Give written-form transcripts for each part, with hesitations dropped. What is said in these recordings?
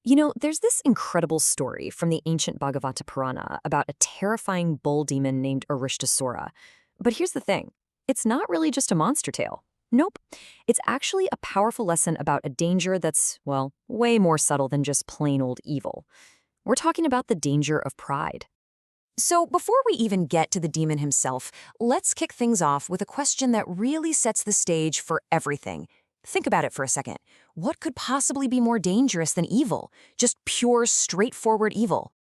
There's this incredible story from the ancient Bhagavata Purana about a terrifying bull demon named Arishtasura. But here's the thing, it's not really just a monster tale. Nope. It's actually a powerful lesson about a danger that's, well, way more subtle than just plain old evil. We're talking about the danger of pride. So before we even get to the demon himself, let's kick things off with a question that really sets the stage for everything. Think about it for a second. What could possibly be more dangerous than evil? Just pure, straightforward evil?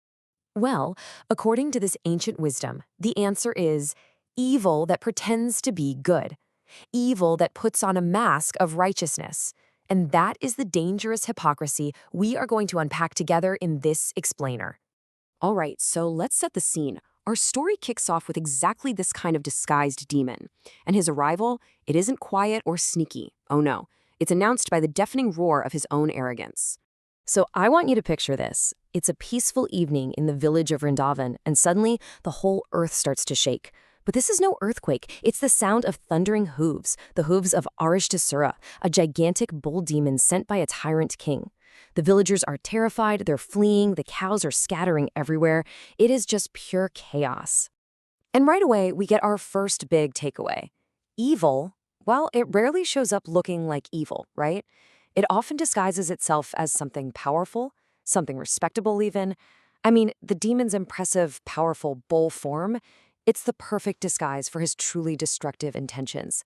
Well, according to this ancient wisdom, the answer is evil that pretends to be good. Evil that puts on a mask of righteousness. And that is the dangerous hypocrisy we are going to unpack together in this explainer. All right, so let's set the scene. Our story kicks off with exactly this kind of disguised demon. And his arrival, it isn't quiet or sneaky. Oh no, it's announced by the deafening roar of his own arrogance. So I want you to picture this. It's a peaceful evening in the village of Vrindavan, and suddenly the whole earth starts to shake. But this is no earthquake. It's the sound of thundering hooves, the hooves of Arishtasura, a gigantic bull demon sent by a tyrant king. The villagers are terrified, they're fleeing, the cows are scattering everywhere. It is just pure chaos. And right away, we get our first big takeaway. Evil, well, it rarely shows up looking like evil, right? It often disguises itself as something powerful, something respectable even. I mean, the demon's impressive, powerful bull form, it's the perfect disguise for his truly destructive intentions.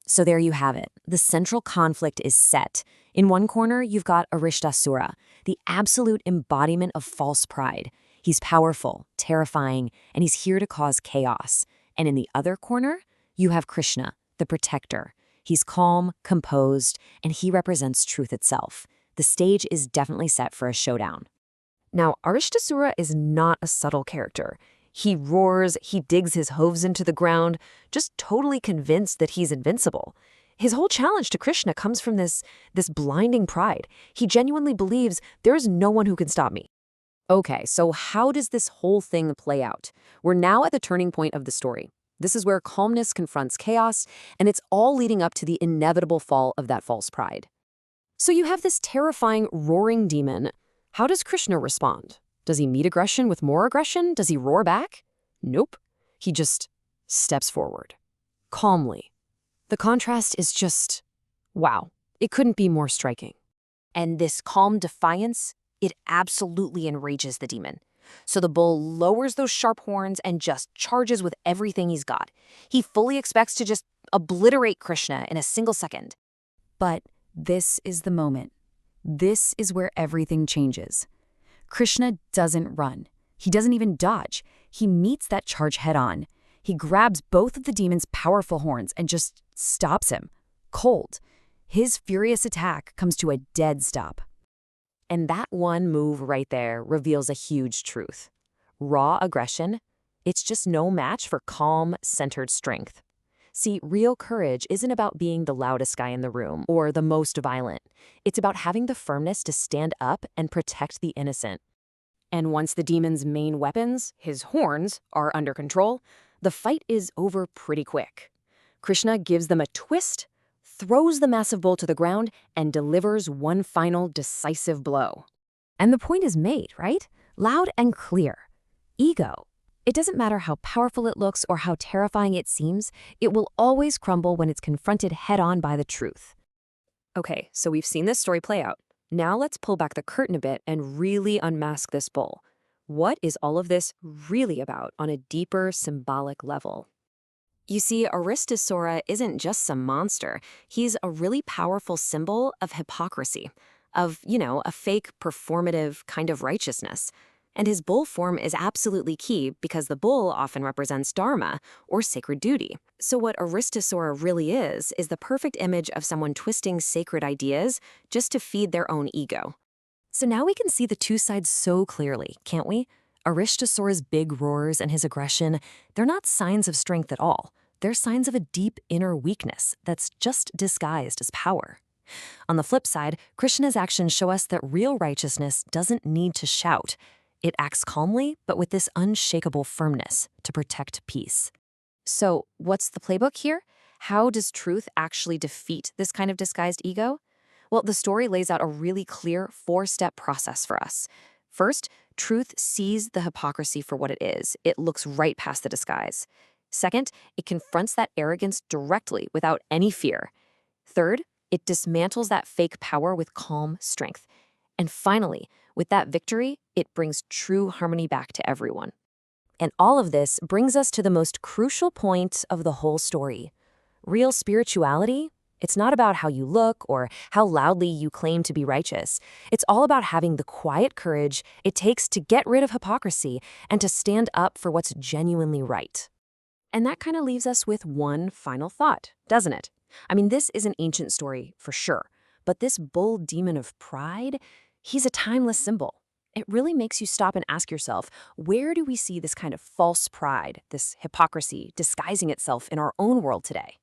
So there you have it. The central conflict is set. In one corner, you've got Arishtasura, the absolute embodiment of false pride. He's powerful, terrifying, and he's here to cause chaos. And in the other corner, you have Krishna, the protector. He's calm, composed, and he represents truth itself. The stage is definitely set for a showdown. Now, Arishtasura is not a subtle character. He roars, he digs his hooves into the ground, just totally convinced that he's invincible. His whole challenge to Krishna comes from this blinding pride. He genuinely believes there's no one who can stop me. Okay, so how does this whole thing play out? We're now at the turning point of the story. This is where calmness confronts chaos, and it's all leading up to the inevitable fall of that false pride. So you have this terrifying, roaring demon. How does Krishna respond? Does he meet aggression with more aggression? Does he roar back? Nope. He just steps forward. Calmly. The contrast is just, wow. It couldn't be more striking. And this calm defiance, it absolutely enrages the demon. So the bull lowers those sharp horns and just charges with everything he's got. He fully expects to just obliterate Krishna in a single second. But this is the moment. This is where everything changes. Krishna doesn't run. He doesn't even dodge. He meets that charge head-on. He grabs both of the demon's powerful horns and just stops him, cold. His furious attack comes to a dead stop. And that one move right there reveals a huge truth. Raw aggression, it's just no match for calm, centered strength. See, real courage isn't about being the loudest guy in the room or the most violent. It's about having the firmness to stand up and protect the innocent. And once the demon's main weapons, his horns, are under control, the fight is over pretty quick. Krishna gives them a twist, throws the massive bull to the ground, and delivers one final decisive blow. And the point is made, right? Loud and clear. Ego. It doesn't matter how powerful it looks or how terrifying it seems, it will always crumble when it's confronted head-on by the truth. Okay, so we've seen this story play out. Now let's pull back the curtain a bit and really unmask this bull. What is all of this really about on a deeper symbolic level? You see, Arishtasura isn't just some monster. He's a really powerful symbol of hypocrisy, of, a fake, performative kind of righteousness. And his bull form is absolutely key because the bull often represents dharma, or sacred duty. So what Arishtasura really is the perfect image of someone twisting sacred ideas just to feed their own ego. So now we can see the two sides so clearly, can't we? Arishtasura's big roars and his aggression, they're not signs of strength at all. They're signs of a deep inner weakness that's just disguised as power. On the flip side, Krishna's actions show us that real righteousness doesn't need to shout. It acts calmly, but with this unshakable firmness to protect peace. So, what's the playbook here? How does truth actually defeat this kind of disguised ego? Well, the story lays out a really clear four-step process for us. First, truth sees the hypocrisy for what it is. It looks right past the disguise. Second, it confronts that arrogance directly without any fear. Third, it dismantles that fake power with calm strength. And finally, with that victory, it brings true harmony back to everyone. And all of this brings us to the most crucial point of the whole story. Real spirituality, it's not about how you look or how loudly you claim to be righteous. It's all about having the quiet courage it takes to get rid of hypocrisy and to stand up for what's genuinely right. And that kind of leaves us with one final thought, doesn't it? I mean, this is an ancient story for sure, but this bull demon of pride, he's a timeless symbol. It really makes you stop and ask yourself, where do we see this kind of false pride, this hypocrisy disguising itself in our own world today?